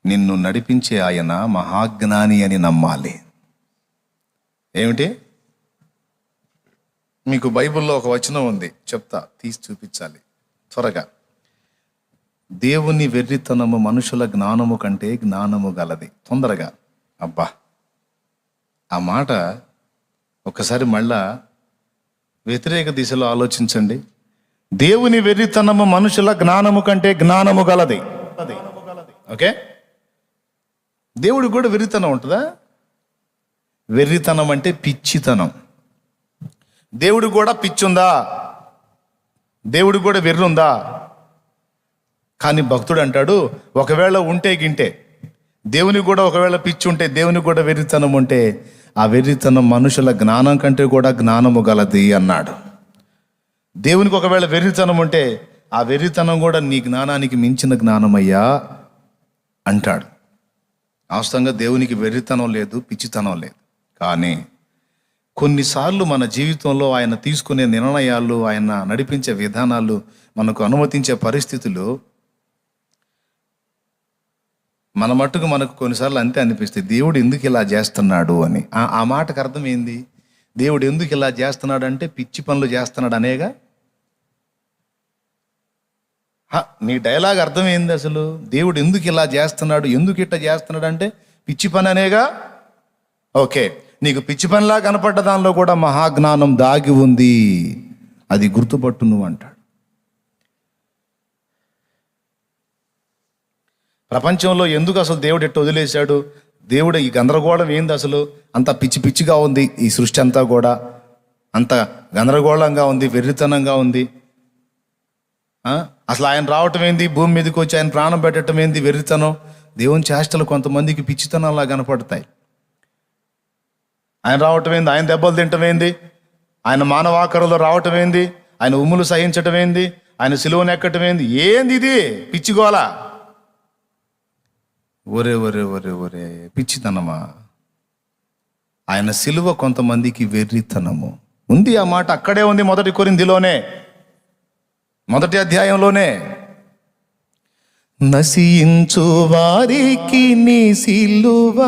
నిన్ను నడిపించే ఆయన మహాజ్ఞాని అని నమ్మాలి. ఏమిటి? మీకు బైబిల్లో ఒక వచనం ఉంది, చెప్తా, తీసి చూపించాలి త్వరగా. దేవుని వెర్రితనము మనుషుల జ్ఞానము కంటే జ్ఞానము గలది. తొందరగా. అబ్బా, ఆ మాట ఒకసారి మళ్ళా వ్యతిరేక దిశలో ఆలోచించండి. దేవుని వెర్రితనము మనుషుల జ్ఞానము కంటే జ్ఞానము గలది. ఓకే, దేవుడికి కూడా వెర్రితనం ఉంటుందా? వెర్రితనం అంటే పిచ్చితనం. దేవుడికి కూడా పిచ్చి ఉందా? దేవుడికి కూడా వెర్రి ఉందా? కానీ భక్తుడు అంటాడు, ఒకవేళ ఉంటే గింటే, దేవునికి కూడా ఒకవేళ పిచ్చి ఉంటే, దేవునికి కూడా వెర్రితనం ఉంటే, ఆ వెర్రితనం మనుషుల జ్ఞానం కంటే కూడా జ్ఞానము గలది అన్నాడు. దేవునికి ఒకవేళ వెర్రితనం ఉంటే, ఆ వెర్రితనం కూడా నీ జ్ఞానానికి మించిన జ్ఞానమయ్యా అంటాడు. వాస్తవంగా దేవునికి వెర్రితనం లేదు, పిచ్చితనం లేదు. కానీ కొన్నిసార్లు మన జీవితంలో ఆయన తీసుకునే నిర్ణయాలు, ఆయన నడిపించే విధానాలు, మనకు అనుమతించే పరిస్థితులు మన మట్టుకు మనకు కొన్నిసార్లు అంతే అనిపిస్తాయి, దేవుడు ఎందుకు ఇలా చేస్తున్నాడు అని. ఆ మాటకు అర్థం ఏంది? దేవుడు ఎందుకు ఇలా చేస్తున్నాడు అంటే పిచ్చి పనులు చేస్తున్నాడు అనేగా. నీ డైలాగ్ అర్థం ఏంది అసలు? దేవుడు ఎందుకు ఇలా చేస్తున్నాడు, ఎందుకు ఇట్లా చేస్తున్నాడు అంటే పిచ్చి పని అనేగా. ఓకే, నీకు పిచ్చి పనిలా కనపడ్డ దానిలో కూడా మహాజ్ఞానం దాగి ఉంది, అది గుర్తుపట్టు నువ్వు అంటాడు. ప్రపంచంలో ఎందుకు అసలు దేవుడు ఎట్టు వదిలేశాడు? దేవుడు ఈ గందరగోళం ఏంది అసలు? అంత పిచ్చి పిచ్చిగా ఉంది ఈ సృష్టి అంతా కూడా, అంత గందరగోళంగా ఉంది, వెర్రితనంగా ఉంది. అసలు ఆయన రావటం ఏంది, భూమి మీదకి వచ్చి ఆయన ప్రాణం పెట్టడం ఏంది, వెర్రితనం. దేవుని చేష్టలు కొంతమందికి పిచ్చితనంలా కనపడతాయి. ఆయన రావటం ఏంది, ఆయన దెబ్బలు తింటం ఏంది, ఆయన మానవాకరులో రావటం ఏంది, ఆయన ఉమ్ములు సహించటం ఏంది, ఆయన సిలువను ఎక్కటం ఏంది, ఏంది ఇది పిచ్చిగోల? ఒరే ఒరే ఒరే ఒరే, పిచ్చితనమా? ఆయన సిలువ కొంతమందికి వెర్రితనము ఉంది. ఆ మాట అక్కడే ఉంది, 1 కొరింథీలోనే, 1వ అధ్యాయంలోనే. నశించు వారికి నీ సిలువ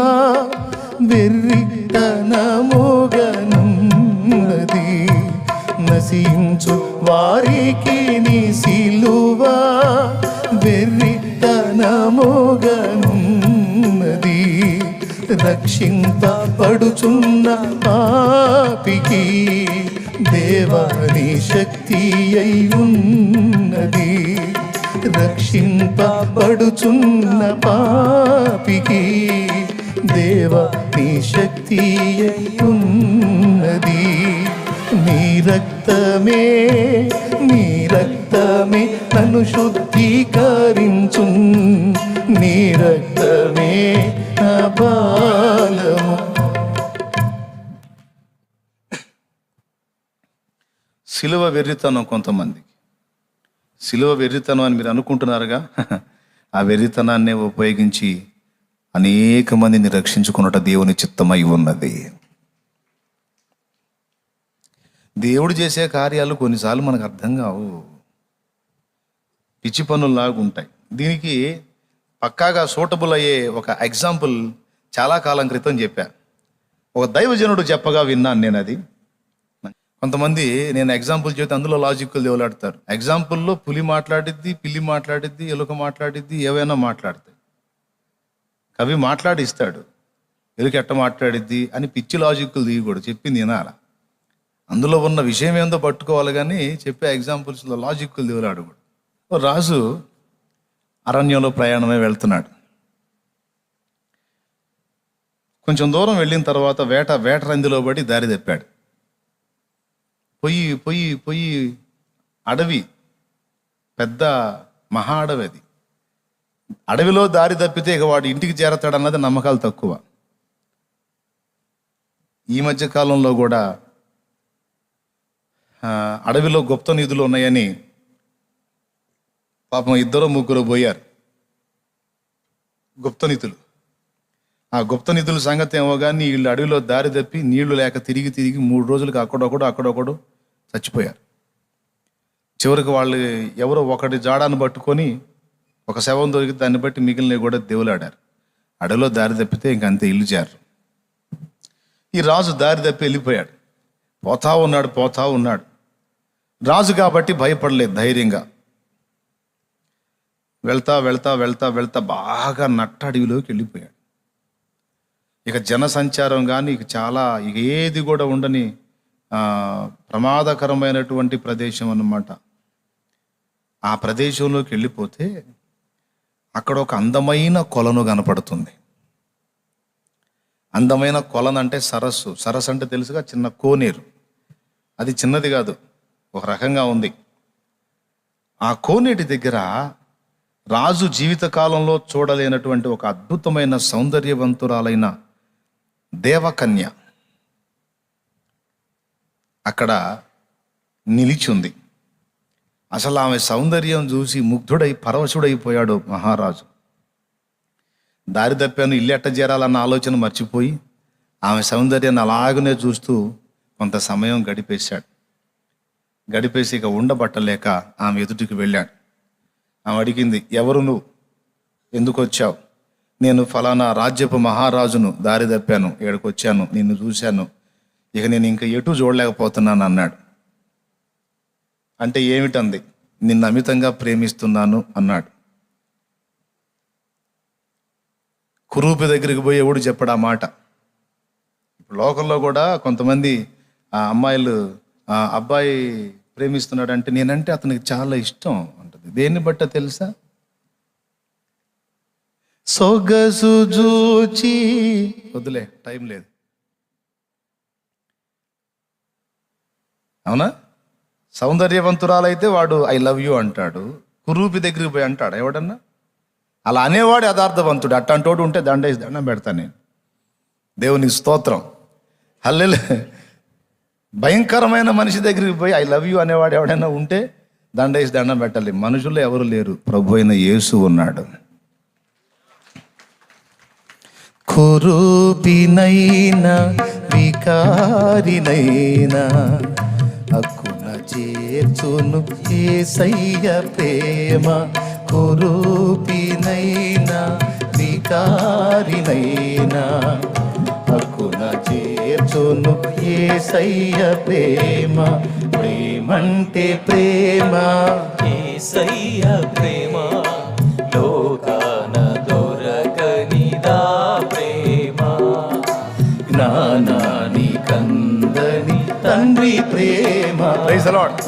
వెర్రితనముగనున్నది. నశించు వారికి నీ సిలువ వెర్రితనముగనున్నది. రక్షింపబడుచున్న పాపికి దేవాని శక్తి అయి ఉన్నది. రక్షింపబడుచున్న పాపికి దేవాని శక్తి అయి ఉన్నది. నీ రక్తమే నన్ను శుద్ధీకరించు, నీ రక్తమే నా బలము. సిలువ వెర్రితనం కొంతమందికి. సిలువ వెర్రితనం అని మీరు అనుకుంటున్నారుగా, ఆ వెర్రితనాన్నే ఉపయోగించి అనేక మందిని రక్షించుకున్నట దేవుని చిత్తమై ఉన్నది. దేవుడు చేసే కార్యాలు కొన్నిసార్లు మనకు అర్థం కావు, పిచ్చి పనుల్లాగా ఉంటాయి. దీనికి పక్కాగా సూటబుల్ అయ్యే ఒక ఎగ్జాంపుల్ చాలా కాలం క్రితం చెప్పా. ఒక దైవజనుడు చెప్పగా విన్నాను నేను. అది కొంతమంది నేను ఎగ్జాంపుల్ చెప్తే అందులో లాజిక్లు దేవులాడతారు. ఎగ్జాంపుల్లో పులి మాట్లాడిద్ది, పిల్లి మాట్లాడిద్ది, ఎలుక మాట్లాడిద్ది, ఏవైనా మాట్లాడతాయి. కవి మాట్లాడిస్తాడు, ఎలుక ఎట్ట మాట్లాడిద్ది అని పిచ్చి లాజిక్లు దిగకూడదు, చెప్పింది వినాల. అందులో ఉన్న విషయం ఏందో పట్టుకోవాలి, కానీ చెప్పే ఎగ్జాంపుల్స్లో లాజిక్లు దేవులాడకూడదు. రాజు అరణ్యంలో ప్రయాణమే వెళ్తున్నాడు. కొంచెం దూరం వెళ్ళిన తర్వాత వేట రందిలో పడి దారి తప్పాడు. పొయ్యి అడవి, పెద్ద మహా అడవి అది. అడవిలో దారి తప్పితే ఇక వాడు ఇంటికి చేరతాడన్నది నమ్మకాలు తక్కువ. ఈ మధ్య కాలంలో కూడా అడవిలో గుప్త నిధులు ఉన్నాయని పాపం 2-3 పోయారు గుప్త నిధులు. ఆ గుప్త నిధుల సంగతి ఏమో కానీ వీళ్ళు అడవిలో దారి తప్పి నీళ్లు లేక తిరిగి 3 రోజులకి అక్కడొకడు చచ్చిపోయారు. చివరికి వాళ్ళు ఎవరో ఒకటి జాడాను పట్టుకొని ఒక శవం దొరికి దాన్ని బట్టి మిగిలినవి కూడా దేవులాడారు. అడవిలో దారి తప్పితే ఇంకంతే ఇల్లు చేరు. ఈ రాజు దారి తప్పి వెళ్ళిపోయాడు. పోతా ఉన్నాడు. రాజు కాబట్టి భయపడలేదు, ధైర్యంగా వెళ్తా బాగా నట్ట అడవిలోకి వెళ్ళిపోయాడు. ఇక జనసంచారం కానీ ఇక ఏది కూడా ఉండని ప్రమాదకరమైనటువంటి ప్రదేశం అన్నమాట. ఆ ప్రదేశంలోకి వెళ్ళిపోతే అక్కడ ఒక అందమైన కొలను కనపడుతుంది. అందమైన కొలను అంటే సరస్సు అంటే తెలుసుగా, చిన్న కోనేరు. అది చిన్నది కాదు, ఒక రకంగా ఉంది. ఆ కోనేటి దగ్గర రాజు జీవితకాలంలో చూడలేనటువంటి ఒక అద్భుతమైన సౌందర్యవంతురాలైన దేవకన్య అక్కడ నిలిచింది. అసలు ఆమె సౌందర్యం చూసి ముగ్ధుడై పరవశుడైపోయాడు మహారాజు. దారి తప్పాను, ఇల్లు ఎట్ట చేరాలన్న ఆలోచన మర్చిపోయి ఆమె సౌందర్యాన్ని అలాగనే చూస్తూ కొంత సమయం గడిపేసి ఇక ఉండబట్టలేక ఆమె ఎదుటికి వెళ్ళాడు. ఆమె అడిగింది, ఎవరు నువ్వు, ఎందుకు వచ్చావు? నేను ఫలానా రాజ్యపు మహారాజును, దారి తప్పాను, ఇక్కడికి వచ్చాను, నిన్ను చూశాను, ఇక నేను ఇంకా ఎటు చూడలేకపోతున్నాను అన్నాడు. అంటే ఏమిటంది? నిన్ను అమితంగా ప్రేమిస్తున్నాను అన్నాడు. కురూపి దగ్గరికి పోయి ఎవడు చెప్పడు ఆ మాట. ఇప్పుడు లోకంలో కూడా కొంతమంది అమ్మాయిలు అబ్బాయి ప్రేమిస్తున్నాడు అంటే నేనంటే అతనికి చాలా ఇష్టం అంటది. దేన్ని బట్ట తెలుసా? సొగసు జూచి, వద్దులే టైం లేదు, అవునా? సౌందర్యవంతురాలైతే వాడు ఐ లవ్ యూ అంటాడు. కురూపి దగ్గరికి పోయి అంటాడు ఎవడన్నా? అలా అనేవాడు యథార్థవంతుడు. అట్టంటోడు ఉంటే దండేసి దండం పెడతాను నేను. దేవుని స్తోత్రం, హల్లెలూయా. భయంకరమైన మనిషి దగ్గరికి పోయి ఐ లవ్ యూ అనేవాడు ఎవడైనా ఉంటే దండేసి దండం పెట్టాలి. మనుషుల్లో ఎవరు లేరు, ప్రభు అయిన యేసు ఉన్నాడు. కురూపినైనా వికారినైనా హక్కున చేర్చును యేసయ్య ప్రేమ. కురూపినైనా వికారినైనా హక్కున చేర్చును యేసయ్య ప్రేమ. ప్రేమంటే ప్రేమ, యేసయ్య ప్రేమ, లోకాన దొరకనిదా ప్రేమ. జ్ఞానాని కందని తండ్రి ప్రేమ. Praise the lord.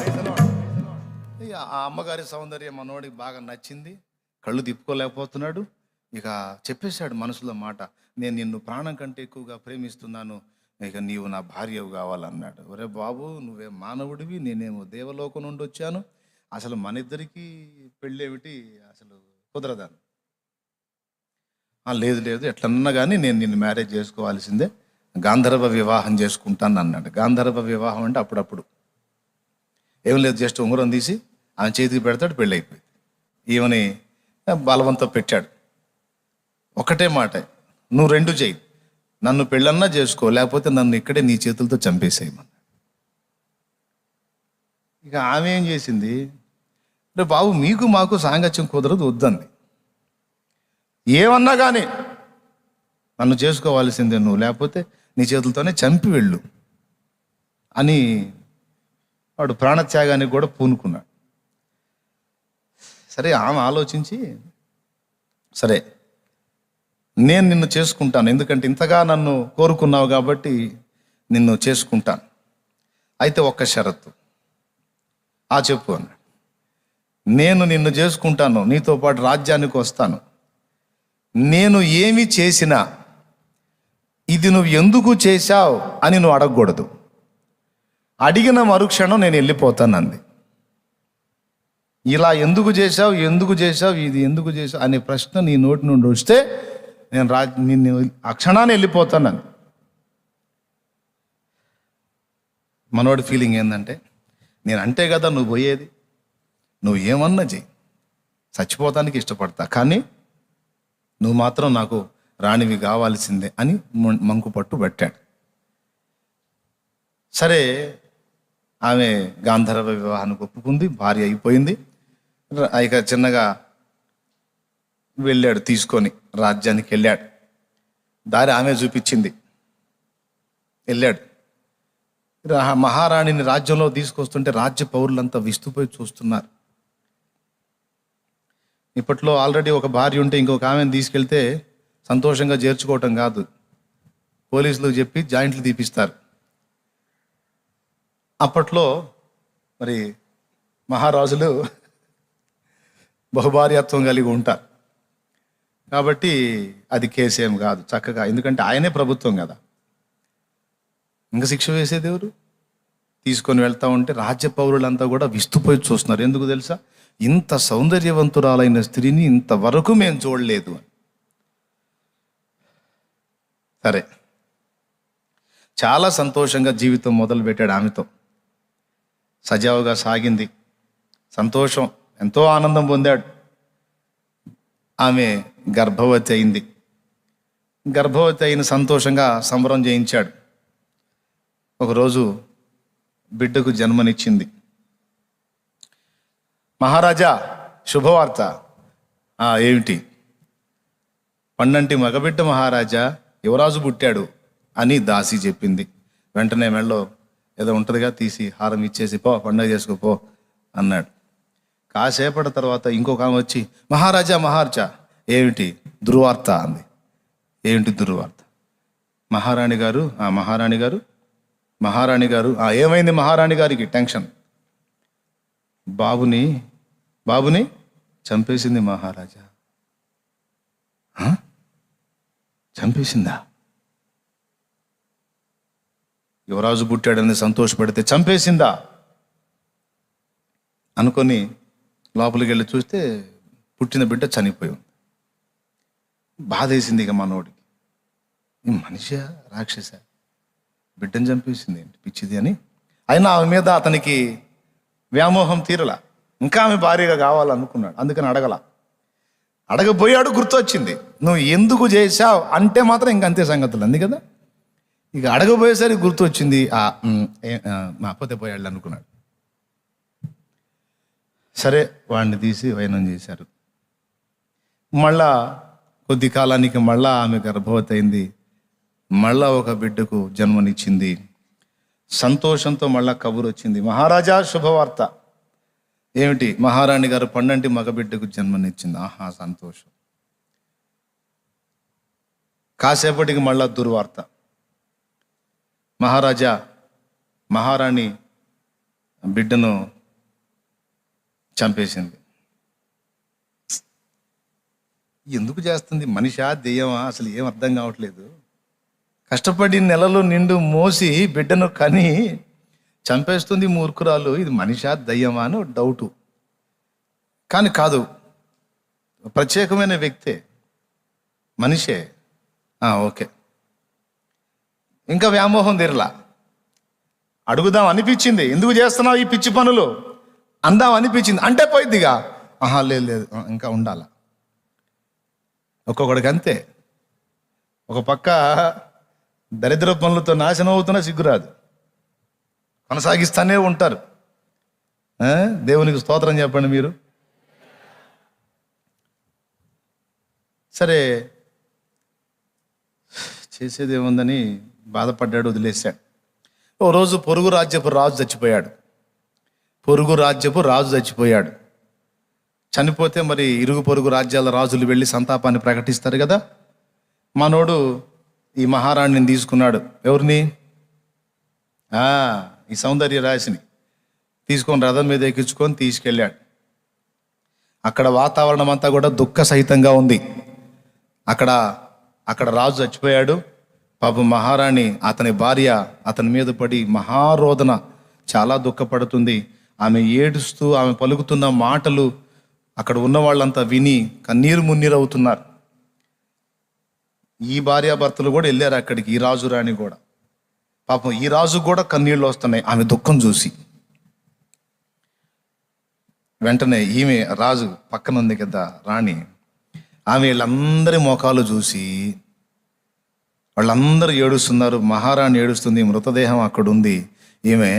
ఆ అమ్మగారి సౌందర్యం మనోడికి బాగా నచ్చింది, కళ్ళు తిప్పుకోలేకపోతున్నాడు. ఇక చెప్పేశాడు మనసులో మాట, నేను నిన్ను ప్రాణం కంటే ఎక్కువగా ప్రేమిస్తున్నాను, ఇక నీవు నా భార్యవు కావాలన్నాడు. ఒరే బాబు, నువ్వే మానవుడివి, నేనేమో దేవలోకం నుండి వచ్చాను, అసలు మన ఇద్దరికి పెళ్ళేమిటి, అసలు కుదరదాను. లేదు ఎట్లన్నా కానీ నేను నిన్ను మ్యారేజ్ చేసుకోవాల్సిందే, గాంధర్వ వివాహం చేసుకుంటాను అన్నాడు. గాంధర్వ వివాహం అంటే అప్పుడప్పుడు ఏం లేదు, జస్ట్ ఉంగరం తీసి ఆమె చేతికి పెడతాడు, పెళ్ళి అయిపోయింది. ఈమెని బలవంతం పెట్టాడు. ఒకటే మాట, నువ్వు రెండు చెయ్యి, నన్ను పెళ్ళన్నా చేసుకో, లేకపోతే నన్ను ఇక్కడే నీ చేతులతో చంపేసేయమని. ఇక ఆమె ఏం చేసింది, రే బాబు మీకు మాకు సాంగత్యం కుదరదు, వద్దంది. ఏమన్నా కానీ నన్ను చేసుకోవాల్సిందే నువ్వు, లేకపోతే నీ చేతులతోనే చంపి వెళ్ళు అని వాడు ప్రాణత్యాగానికి కూడా పూనుకున్నాడు. సరే, ఆమె ఆలోచించి, సరే నేను నిన్ను చేసుకుంటాను, ఎందుకంటే ఇంతగా నన్ను కోరుకున్నావు కాబట్టి నిన్ను చేసుకుంటాను. అయితే ఒక్క షరతు. చెప్పు అన్నాడు. నేను నిన్ను చేసుకుంటాను, నీతో పాటు రాజ్యానికి వస్తాను, నేను ఏమి చేసినా ఇది నువ్వు ఎందుకు చేశావు అని నువ్వు అడగకూడదు, అడిగిన మరుక్షణం నేను వెళ్ళిపోతాను అంది. ఇలా ఎందుకు చేశావు ఇది ఎందుకు చేశావు అనే ప్రశ్న నీ నోటి నుండి వస్తే నేను నిన్ను ఆ క్షణాన్ని వెళ్ళిపోతానని. మనోడి ఫీలింగ్ ఏంటంటే, నేను అంటే కదా నువ్వు పోయేది, నువ్వు ఏమన్నా చెయ్యి, చచ్చిపోతానికి ఇష్టపడతా, కానీ నువ్వు మాత్రం నాకు రాణివి కావాల్సిందే అని మంకు పట్టు పెట్టాడు. సరే, ఆమె గాంధర్వ వివాహానికి ఒప్పుకుంది, భార్య అయిపోయింది. ఇక చిన్నగా వెళ్ళాడు, తీసుకొని రాజ్యానికి వెళ్ళాడు. దారి ఆమె చూపించింది. వెళ్ళాడు. మహారాణిని రాజ్యంలో తీసుకొస్తుంటే రాజ్య పౌరులంతా విస్తుపోయి చూస్తున్నారు. ఇప్పట్లో ఆల్రెడీ ఒక భార్య ఉంటే ఇంకొక ఆమెను తీసుకెళ్తే సంతోషంగా చేర్చుకోవటం కాదు, పోలీసులకు చెప్పి జాయింట్లు తీపిస్తారు. అప్పట్లో మరి మహారాజులు బహుభార్యత్వం కలిగి ఉంటారు కాబట్టి అది కేసేం కాదు చక్కగా, ఎందుకంటే ఆయనే ప్రభుత్వం కదా. ఇంకా శిక్ష వేసేది ఎవరు? తీసుకొని వెళ్తా ఉంటే రాజ్య పౌరులంతా కూడా విస్తుపోయి చూస్తున్నారు. ఎందుకు తెలుసా? ఇంత సౌందర్యవంతురాలైన స్త్రీని ఇంతవరకు మేము చూడలేదు అని. సరే, చాలా సంతోషంగా జీవితం మొదలుపెట్టాడు. ఆమెతో సజావుగా సాగింది. సంతోషం, ఎంతో ఆనందం పొందాడు. ఆమె గర్భవతి అయింది. గర్భవతి అయిన సంతోషంగా సంబరం చేయించాడు. ఒకరోజు బిడ్డకు జన్మనిచ్చింది. మహారాజా, శుభవార్త. ఏమిటి? పండంటి మగబిడ్డ మహారాజా, యువరాజు పుట్టాడు అని దాసి చెప్పింది. వెంటనే మెళ్ళో ఏదో ఉంటుందిగా తీసి హారం ఇచ్చేసి పో, పండుగ చేసుకోపో అన్నాడు. కాసేపటి తర్వాత ఇంకొక ఆమె వచ్చి, మహారాజా మహారాజా, ఏమిటి? దుర్వార్త అంది. ఏమిటి దుర్వార్త? మహారాణి గారు మహారాణి గారు ఏమైంది? మహారాణి గారికి టెన్షన్. బాబుని చంపేసింది మహారాజా. చంపేసిందా? యువరాజు పుట్టాడని సంతోషపడితే చంపేసిందా అనుకొని లోపలికి వెళ్ళి చూస్తే పుట్టిన బిడ్డ చనిపోయి ఉంది. బాధ వేసింది ఇక మనోడికి. ఈ మనిషి రాక్షస, బిడ్డను చంపేసింది ఏంటి పిచ్చిది అని. అయినా ఆమె మీద అతనికి వ్యామోహం తీరలా. ఇంకా ఆమె భార్యగా కావాలనుకున్నాడు. అందుకని అడగబోయాడు. గుర్తొచ్చింది, నువ్వు ఎందుకు చేశావు అంటే మాత్రం ఇంకంతే సంగతులు అంది కదా. ఇక అడగబోయేసరికి గుర్తొచ్చింది, మా అప్పతే పోయాడు అనుకున్నాడు. సరే, వాడిని తీసి వైనం చేశారు. మళ్ళా కొద్ది కాలానికి మళ్ళా ఆమె గర్భవతి అయింది. మళ్ళా ఒక బిడ్డకు జన్మనిచ్చింది. సంతోషంతో మళ్ళా కబురు వచ్చింది, మహారాజా శుభవార్త. ఏమిటి? మహారాణి గారు పండంటి మగబిడ్డకు జన్మనిచ్చింది. ఆహా, సంతోషం. కాసేపటికి మళ్ళా దుర్వార్త. మహారాజా, మహారాణి బిడ్డను చంపేసింది. ఎందుకు చేస్తుంది? మనిషా దెయ్యమా? అసలు ఏం అర్థం కావట్లేదు. కష్టపడి నెలలు నిండు మోసి బిడ్డను కని చంపేస్తుంది మూర్ఖురాలు. ఇది మనిషా దయ్యమా అని డౌటు. కానీ కాదు, ప్రత్యేకమైన వ్యక్తే, మనిషే. ఓకే, ఇంకా వ్యామోహం తీరలా. అడుగుదాం అనిపించింది, ఎందుకు చేస్తున్నావు ఈ పిచ్చి పనులు అందాం అనిపించింది. అంటే పోయిద్దిగా. లేదు ఇంకా ఉండాల. ఒక్కొక్కడికి అంతే. ఒక పక్క దరిద్ర పనులతో నాశనం అవుతున్నా సిగ్గురాదు, కొనసాగిస్తానే ఉంటారు. దేవునికి స్తోత్రం చెప్పండి మీరు. సరే, చేసేది ఏముందని బాధపడ్డాడు, వదిలేశాడు. ఓ రోజు పొరుగు రాజ్యపు రాజు చచ్చిపోయాడు. చనిపోతే మరి ఇరుగు పొరుగు రాజ్యాల రాజులు వెళ్ళి సంతాపాన్ని ప్రకటిస్తారు కదా. మనోడు ఈ మహారాణిని తీసుకున్నాడు. ఎవరిని? ఈ సౌందర్య రాశిని తీసుకొని రథం మీద ఎక్కించుకొని తీసుకెళ్ళాడు. అక్కడ వాతావరణం అంతా కూడా దుఃఖ సహితంగా ఉంది. అక్కడ రాజు చచ్చిపోయాడు. పాపం మహారాణి, అతని భార్య అతని మీద పడి మహారోదన, చాలా దుఃఖపడుతుంది. ఆమె ఏడుస్తూ ఆమె పలుకుతున్న మాటలు అక్కడ ఉన్న వాళ్ళంతా విని కన్నీరు మున్నీరు అవుతున్నారు. ఈ భార్యాభర్తలు కూడా వెళ్ళారు అక్కడికి, ఈ రాజు రాణి కూడా. పాపం ఈ రాజు కూడా కన్నీళ్ళు వస్తున్నాయి ఆమె దుఃఖం చూసి. వెంటనే ఈమె రాజు పక్కన ఉంది కదా రాణి, ఆమె వీళ్ళందరి మోకాలు చూసి వాళ్ళందరూ ఏడుస్తున్నారు. మహారాణి ఏడుస్తుంది, మృతదేహం అక్కడ ఉంది. ఈమె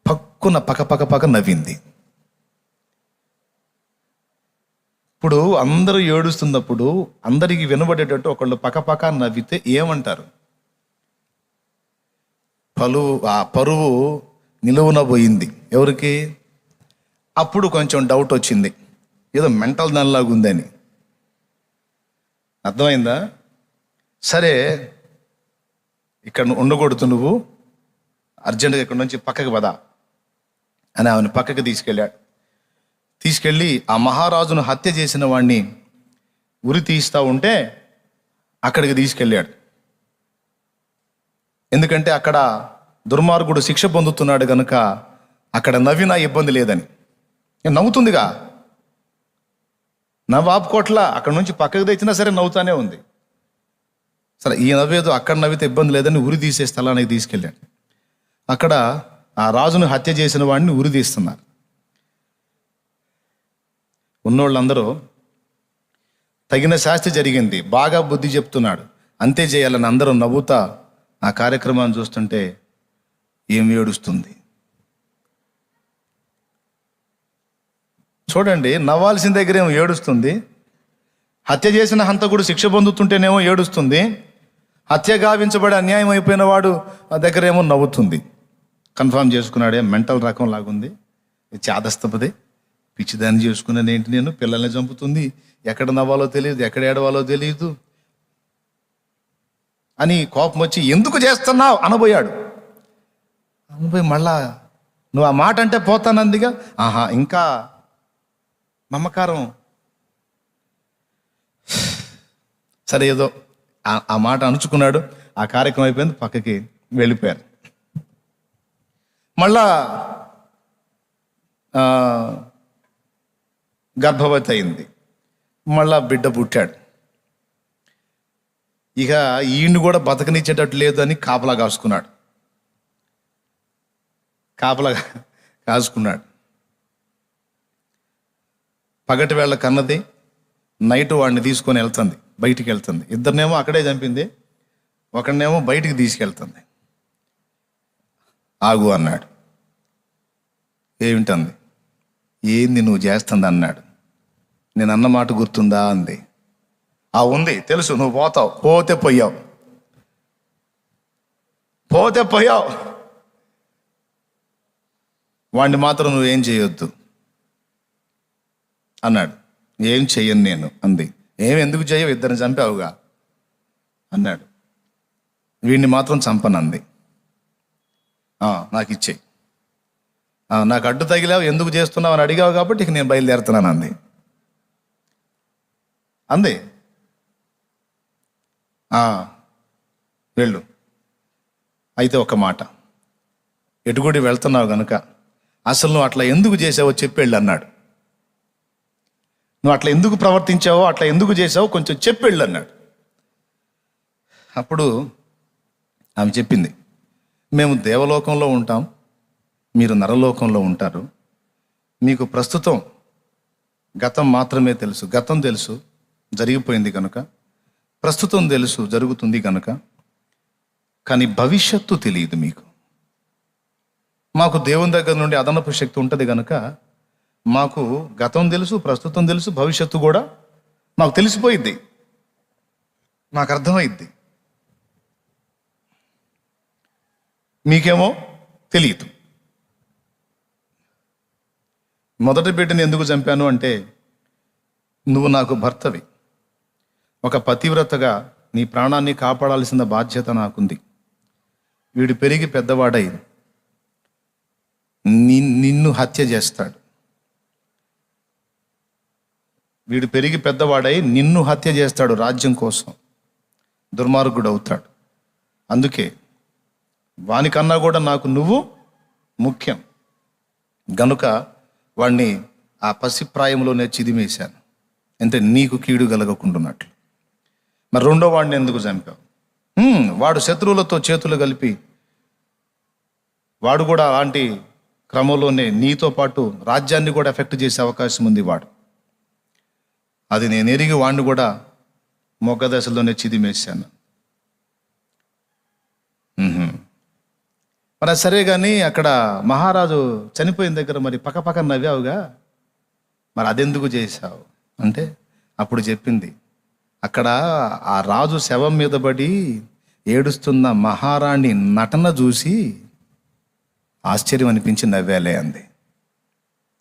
పక్క నవ్వింది. ఇప్పుడు అందరూ ఏడుస్తున్నప్పుడు అందరికీ వినబడేటట్టు ఒకళ్ళు పక్కపక్క నవ్వితే ఏమంటారు? ఆ పరువు నిలువున పోయింది. ఎవరికి? అప్పుడు కొంచెం డౌట్ వచ్చింది, ఏదో మెంటల్ దానిలాగా ఉందని. అర్థమైందా? సరే, ఇక్కడ ఉండకూడదు, నువ్వు అర్జెంటుగా ఇక్కడ నుంచి పక్కకి పదా అని ఆమెను పక్కకి తీసుకెళ్ళి ఆ మహారాజును హత్య చేసిన వాడిని ఉరి తీస్తూ ఉంటే అక్కడికి తీసుకెళ్ళాడు. ఎందుకంటే అక్కడ దుర్మార్గుడు శిక్ష పొందుతున్నాడు కనుక అక్కడ నవ్వినా ఇబ్బంది లేదని. నవ్వుతుందిగా, ఆపుకోట్ల, అక్కడ నుంచి పక్కకు తెచ్చినా సరే నవ్వుతానే ఉంది. సరే, ఈ నవ్వేదో అక్కడ నవ్వితే ఇబ్బంది లేదని ఉరి తీసే స్థలానికి తీసుకెళ్ళాడు. అక్కడ ఆ రాజును హత్య చేసిన వాడిని ఉరి తీస్తున్నారు. ఉన్నోళ్ళందరూ తగిన శాస్తి జరిగింది, బాగా బుద్ధి చెప్తున్నాడు, అంతే చేయాలని అందరూ నవ్వుతా ఆ కార్యక్రమాన్ని చూస్తుంటే ఏం ఏడుస్తుంది. చూడండి, నవ్వాల్సిన దగ్గర ఏమో ఏడుస్తుంది, హత్య చేసిన హంతకుడు శిక్ష పొందుతుంటేనేమో ఏడుస్తుంది, హత్య గావించబడి అన్యాయం అయిపోయిన వాడు దగ్గర ఏమో నవ్వుతుంది. కన్ఫర్మ్ చేసుకున్నాడే, మెంటల్ రకం లాగుంది, చాదస్తపదే, పిచ్చిదాన్ని చేసుకున్నాను ఏంటి, నేను పిల్లల్ని చంపుతుంది, ఎక్కడ నవ్వాలో తెలియదు, ఎక్కడ ఏడవాలో తెలియదు అని కోపం వచ్చి ఎందుకు చేస్తున్నావు అనబోయాడు. అనబోయి మళ్ళా నువ్వు ఆ మాట అంటే పోతానందిగా, ఆహా ఇంకా మమకారం. సరే, ఏదో ఆ మాట అణుచుకున్నాడు, ఆ కార్యక్రమం అయిపోయింది, పక్కకి వెళ్ళిపోయారు. మళ్ళా గర్భవతి అయింది, మళ్ళా బిడ్డ పుట్టాడు. ఇక ఈయన్ని కూడా బతకనిచ్చేటట్టు లేదు అని కాపలా కాసుకున్నాడు. పగటి వేళ కన్నది, నైట్ వాడిని తీసుకొని వెళ్తుంది, బయటికి వెళ్తుంది. ఇద్దరినేమో అక్కడే చంపింది, ఒకడినేమో బయటికి తీసుకెళ్తుంది. ఆగు అన్నాడు. ఏమిటంది? ఏంది నువ్వు చేస్తుంది అన్నాడు. నేను అన్న మాట గుర్తుందా అంది. ఉంది, తెలుసు, నువ్వు పోతావు, పోతే పోయావు, వాడిని మాత్రం నువ్వేం చేయొద్దు అన్నాడు. ఏం చెయ్యను నేను అంది. ఎందుకు చేయవు, ఇద్దరిని చంపావుగా అన్నాడు. వీడిని మాత్రం చంపనంది. నాకు ఇచ్చేయి, నాకు అడ్డు తగిలావు, ఎందుకు చేస్తున్నావు అని అడిగావు కాబట్టి ఇక నేను బయలుదేరుతున్నాను అంది. వెళ్ళు, అయితే ఒక మాట, ఎటుగుడి వెళ్తున్నావు కనుక అసలు నువ్వు అట్లా ఎందుకు చేసావో చెప్పెళ్ళు అన్నాడు. నువ్వు అట్లా ఎందుకు ప్రవర్తించావో, అట్లా ఎందుకు చేసావో కొంచెం చెప్పెళ్ళు అన్నాడు. అప్పుడు ఆమె చెప్పింది, మేము దేవలోకంలో ఉంటాం, మీరు నరలోకంలో ఉంటారు, మీకు ప్రస్తుతం గతం మాత్రమే తెలుసు, గతం తెలుసు జరిగిపోయింది కనుక, ప్రస్తుతం తెలుసు జరుగుతుంది కనుక, కానీ భవిష్యత్తు తెలియదు మీకు. మాకు దేవుని దగ్గర నుండి అదనపు శక్తి ఉంటుంది కనుక మాకు గతం తెలుసు, ప్రస్తుతం తెలుసు, భవిష్యత్తు కూడా మాకు తెలిసిపోయిద్ది, మాకు అర్థమైద్ది. మీకేమో తెలియదు. మొదటి బిడ్డని ఎందుకు చంపాను అంటే, నువ్వు నాకు భర్తవి, ఒక పతివ్రతగా నీ ప్రాణాన్ని కాపాడాల్సిన బాధ్యత నాకుంది. వీడు పెరిగి పెద్దవాడై నిన్ను హత్య చేస్తాడు. వీడు పెరిగి పెద్దవాడై నిన్ను హత్య చేస్తాడు, రాజ్యం కోసం దుర్మార్గుడు అవుతాడు. అందుకే వానికన్నా కూడా నాకు నువ్వు ముఖ్యం గనుక వాడిని ఆ పసిప్రాయంలోనే చిదిమేశాను, అంటే నీకు కీడు కలగకుండాన్నట్లు. మరి రెండో వాడిని ఎందుకు చంపావు? వాడు శత్రువులతో చేతులు కలిపి వాడు కూడా అలాంటి క్రమంలోనే నీతో పాటు రాజ్యాన్ని కూడా ఎఫెక్ట్ చేసే అవకాశం ఉంది వాడు. అది నేను ఎరిగి వాడిని కూడా మొగ్గ దశలోనే చిదిమేశాను. మరి సరే కానీ అక్కడ మహారాజు చనిపోయిన దగ్గర మరి పక్కపక్క నవ్వావుగా, మరి అదెందుకు చేశావు అంటే అప్పుడు చెప్పింది, అక్కడ ఆ రాజు శవం మీద పడి ఏడుస్తున్న మహారాణి నటన చూసి ఆశ్చర్యం అనిపించి నవ్వాలే అంది.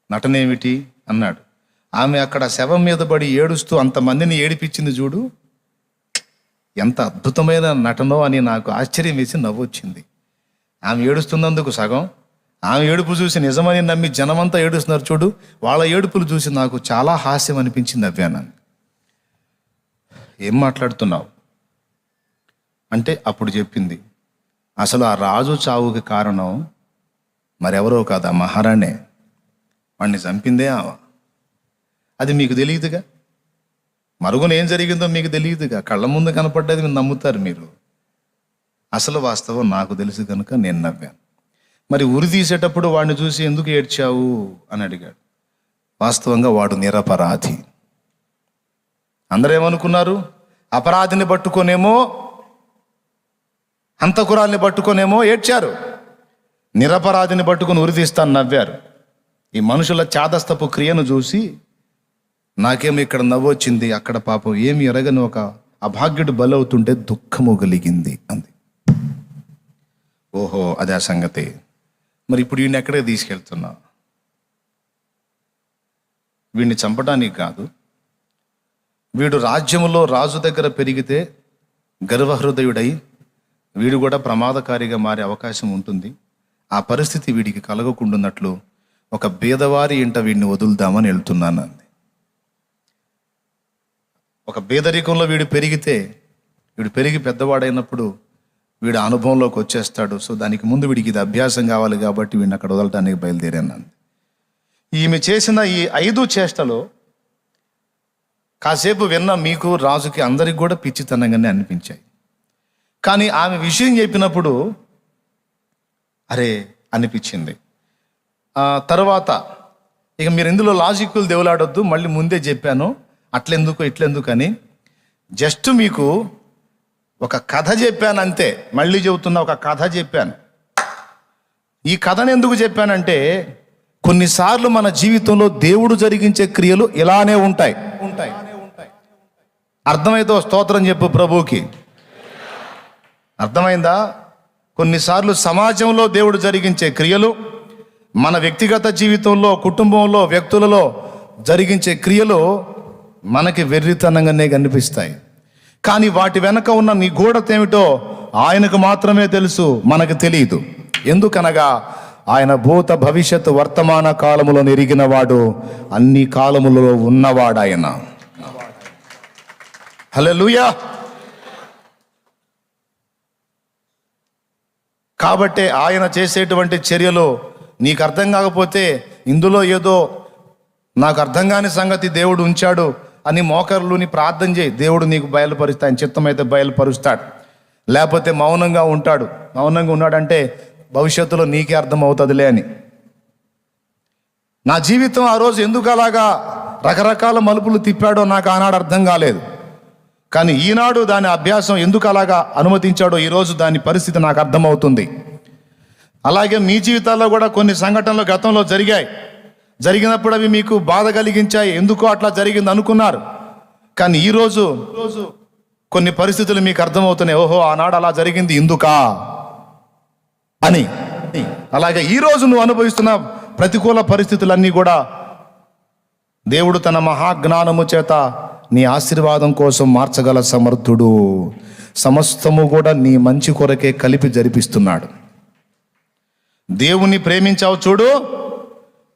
నటన ఏమిటి అన్నాడు. ఆమె అక్కడ శవం మీద పడి ఏడుస్తూ అంతమందిని ఏడిపించింది చూడు, ఎంత అద్భుతమైన నటనో అని నాకు ఆశ్చర్యం వేసి నవ్వొచ్చింది. ఆమె ఏడుస్తున్నందుకు సగం, ఆమె ఏడుపు చూసి నిజమని నమ్మి జనమంతా ఏడుస్తున్నారు చూడు, వాళ్ళ ఏడుపులు చూసి నాకు చాలా హాస్యం అనిపించి నవ్వాను. ఏం మాట్లాడుతున్నావు అంటే అప్పుడు చెప్పింది, అసలు ఆ రాజు చావుకి కారణం మరెవరో కాదు, ఆ మహారాణే. వాడిని చంపిందే ఆమె. అది మీకు తెలియదుగా, మరుగున ఏం జరిగిందో మీకు తెలియదుగా, కళ్ళ ముందు కనపడ్డది మీరు నమ్ముతారు. మీరు అసలు వాస్తవం నాకు తెలుసు కనుక నేను నవ్వాను. మరి ఉరి తీసేటప్పుడు వాడిని చూసి ఎందుకు ఏడ్చావు అని అడిగాడు. వాస్తవంగా వాడు నిరపరాధి. అందరూ ఏమనుకున్నారు, అపరాధిని పట్టుకొనేమో హంతకురాల్ని పట్టుకొనేమో ఏడ్చారు, నిరపరాధిని పట్టుకొని ఉరి తీస్తాను నవ్వారు. ఈ మనుషుల చాదస్తపు క్రియను చూసి నాకేమో ఇక్కడ నవ్వొచ్చింది, అక్కడ పాపం ఏమి ఎరగని ఒక అభాగ్యుడు బలవుతుంటే దుఃఖము కలిగింది అంది. ఓహో అదే ఆ సంగతి. మరి ఇప్పుడు వీడిని ఎక్కడికి తీసుకెళ్తున్నా? వీడిని చంపడానికి కాదు, వీడు రాజ్యములో రాజు దగ్గర పెరిగితే గర్వహృదయుడై వీడు కూడా ప్రమాదకారిగా మారే అవకాశం ఉంటుంది. ఆ పరిస్థితి వీడికి కలగకుండాన్నట్లు ఒక బీదవారి ఇంట వీడిని వదులుదామని వెళ్తున్నాను అంది. ఒక బేదరికంలో వీడు పెరిగి పెద్దవాడైనప్పుడు వీడు అనుభవంలోకి వచ్చేస్తాడు. సో దానికి ముందు వీడికి ఇది అభ్యాసం కావాలి కాబట్టి వీడిని అక్కడ వదలటానికి బయలుదేరాను. ఈమె చేసిన ఈ 5 చేష్టలు కాసేపు విన్న మీకు రాజుకి అందరికి కూడా పిచ్చితనంగానే అనిపించాయి. కానీ ఆమె విషయం చెప్పినప్పుడు అరే అనిపించింది. తర్వాత ఇక మీరు ఇందులో లాజిక్లు దేవులాడొద్దు, మళ్ళీ ముందే చెప్పాను అట్లెందుకు ఇట్లెందుకు అని. జస్ట్ మీకు ఒక కథ చెప్పాను అంతే. మళ్ళీ చెబుతున్నా, ఒక కథ చెప్పాను. ఈ కథను ఎందుకు చెప్పానంటే కొన్నిసార్లు మన జీవితంలో దేవుడు జరిగించే క్రియలు ఇలానే ఉంటాయి. అర్థమైతే స్తోత్రం చెప్పు ప్రభువుకి. అర్థమైందా? కొన్నిసార్లు సమాజంలో దేవుడు జరిగించే క్రియలు, మన వ్యక్తిగత జీవితంలో, కుటుంబంలో, వ్యక్తులలో జరిగించే క్రియలు మనకి వెర్రితనంగానే కనిపిస్తాయి. కానీ వాటి వెనక ఉన్న నీ గూఢత ఏమిటో ఆయనకు మాత్రమే తెలుసు, మనకు తెలియదు. ఎందుకనగా ఆయన భూత భవిష్యత్తు వర్తమాన కాలములో ఎరిగిన వాడు, అన్ని కాలములలో ఉన్నవాడు ఆయన. హల్లెలూయా. కాబట్టే ఆయన చేసేటువంటి చర్యలు నీకు అర్థం కాకపోతే ఇందులో ఏదో నాకు అర్థం కాని సంగతి దేవుడు ఉంచాడు అని మోకర్లుని ప్రార్థన చేయి. దేవుడు నీకు బయలుపరుస్తాడు. ఆయన చిత్తమైతే బయలుపరుస్తాడు, లేకపోతే మౌనంగా ఉంటాడు. మౌనంగా ఉన్నాడంటే భవిష్యత్తులో నీకే అర్థమవుతుందిలే అని. నా జీవితం ఆ రోజు ఎందుకు అలాగా రకరకాల మలుపులు తిప్పాడో నాకు ఆనాడు అర్థం కాలేదు. కానీ ఈనాడు దాని అభ్యాసం ఎందుకు అలాగా అనుమతించాడో ఈరోజు దాని పరిస్థితి నాకు అర్థమవుతుంది. అలాగే మీ జీవితాల్లో కూడా కొన్ని సంఘటనలు గతంలో జరిగినప్పుడు అవి మీకు బాధ కలిగించాయి. ఎందుకో అట్లా జరిగింది అనుకున్నారు. కానీ ఈరోజు కొన్ని పరిస్థితులు మీకు అర్థమవుతున్నాయి. ఓహో ఆనాడు అలా జరిగింది ఎందుకా అని. అలాగే ఈరోజు నువ్వు అనుభవిస్తున్న ప్రతికూల పరిస్థితులన్నీ కూడా దేవుడు తన మహాజ్ఞానము చేత నీ ఆశీర్వాదం కోసం మార్చగల సమర్థుడు. సమస్తము కూడా నీ మంచి కొరకే కలిపి జరిపిస్తున్నాడు. దేవుని ప్రేమించావు చూడు,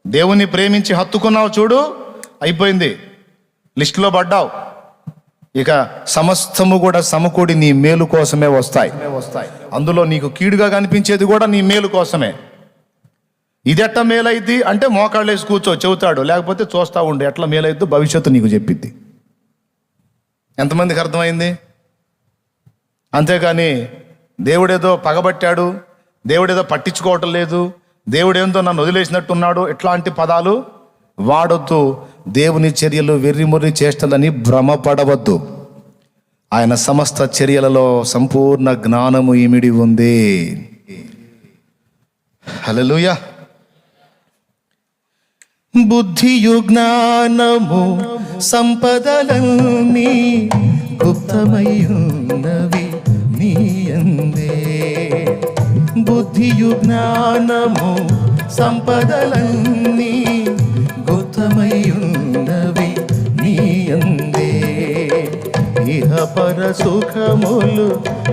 దేవుని ప్రేమించి హత్తుకున్నావు చూడు, అయిపోయింది, లిస్టులో పడ్డావు. ఇక సమస్తము కూడా సమకూడి నీ మేలు కోసమే వస్తాయి. అందులో నీకు కీడుగా కనిపించేది కూడా నీ మేలు కోసమే. ఇది ఎట్లా మేలైద్ది అంటే మోకాళ్ళేసి కూర్చో చెబుతాడు, లేకపోతే చూస్తా ఉండు ఎట్లా మేలైద్దు భవిష్యత్తు నీకు చెప్పిద్ది. ఎంతమందికి అర్థమైంది? అంతేకాని దేవుడేదో పగబట్టాడు, దేవుడేదో పట్టించుకోవటం లేదు, దేవుడేందో నన్ను వదిలేసినట్టున్నాడు, ఇట్లాంటి పదాలు వాడొద్దు. దేవుని చర్యలు వెర్రిముర్రి చేష్టలని భ్రమపడవద్దు. ఆయన సమస్త చర్యలలో సంపూర్ణ జ్ఞానము ఇమిడి ఉంది. హల్లెలూయా. బుద్ధియు జ్ఞానము సంపదలన్నీ గుప్తమయ్యున్నవి నీయందే. బుద్ధియు జ్ఞానము సంపదలన్నీ గుప్తమయ్యున్నవి నీయందే. ఇహ పర సుఖములు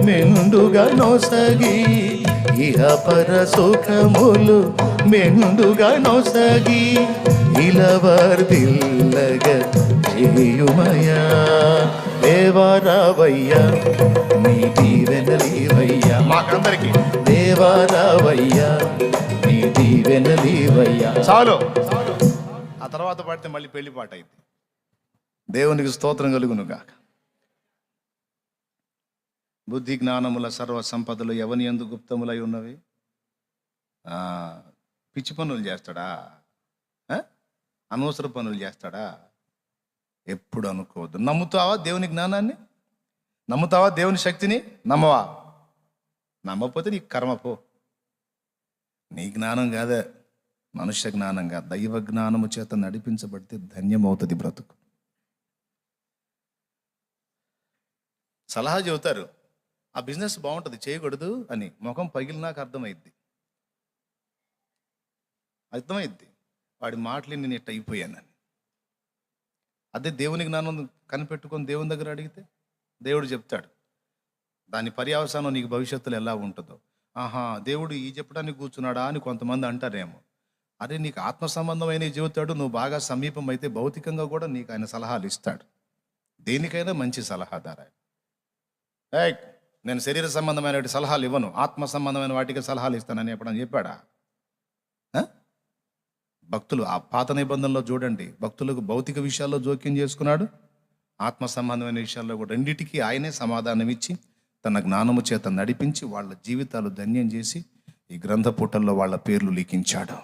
మెండుగా నొసగి, ఇహ పర సుఖములు మెండుగా నొసగి, ఇలవర్దిల్లగ చేయుమయా. దేవారావయ్యా నీ దీవెనలీవయ్యా, మాకందరికి దేవారావయ్యా నీ దీవెనలీవయ్యా. చాలు, ఆ తర్వాత పాడితే మళ్ళీ పెళ్లి పాట అయింది. దేవునికి స్తోత్రం కలుగును గాక. బుద్ధి జ్ఞానముల సర్వ సంపదలు ఎవని యందు గుప్తములై ఉన్నవి. పిచ్చి పనులు చేస్తాడా? అనవసర పనులు చేస్తాడా? ఎప్పుడు అనుకోవద్దు. నమ్ముతావా దేవుని జ్ఞానాన్ని? నమ్ముతావా దేవుని శక్తిని? నమ్మవా? నమ్మకపోతే నీ కర్మ పో. నీ జ్ఞానం కాదే, మనుష్య జ్ఞానం కాదు, దైవ జ్ఞానము చేత నడిపించబడితే ధన్యమవుతుంది బ్రతుకు. సలహా చెబుతారు, ఆ బిజినెస్ బాగుంటుంది చేయకూడదు అని. ముఖం పగిలినాక అర్థమైద్ది వాడి మాటలు నేను ఇట్ట అయిపోయానని. అదే దేవుని జ్ఞానం కనిపెట్టుకొని దేవుని దగ్గర అడిగితే దేవుడు చెప్తాడు దాని పర్యవసానం నీకు భవిష్యత్తులో ఎలా ఉంటుందో. ఆహా, దేవుడు ఈ చెప్పడానికి కూర్చున్నాడా అని కొంతమంది అంటారేమో. అరే, నీకు ఆత్మ సంబంధమైన చెబుతాడు. నువ్వు బాగా సమీపం అయితే భౌతికంగా కూడా నీకు ఆయన సలహాలు ఇస్తాడు. దేనికైనా మంచి సలహాదారు ఆయన. నేను శరీర సంబంధమైన సలహాలు ఇవ్వను, ఆత్మ సంబంధమైన వాటికి సలహాలు ఇస్తానని ఎప్పుడని చెప్పాడా? భక్తులు ఆ పాత నిబంధనలో చూడండి, భక్తులకు భౌతిక విషయాల్లో జోక్యం చేసుకున్నాడు, ఆత్మ సంబంధమైన విషయాల్లో కూడా రెండిటికీ ఆయనే సమాధానం ఇచ్చి తన జ్ఞానము చేత నడిపించి వాళ్ళ జీవితాలు ధన్యం చేసి ఈ గ్రంథ పుటల్లో వాళ్ళ పేర్లు లిఖించాడు.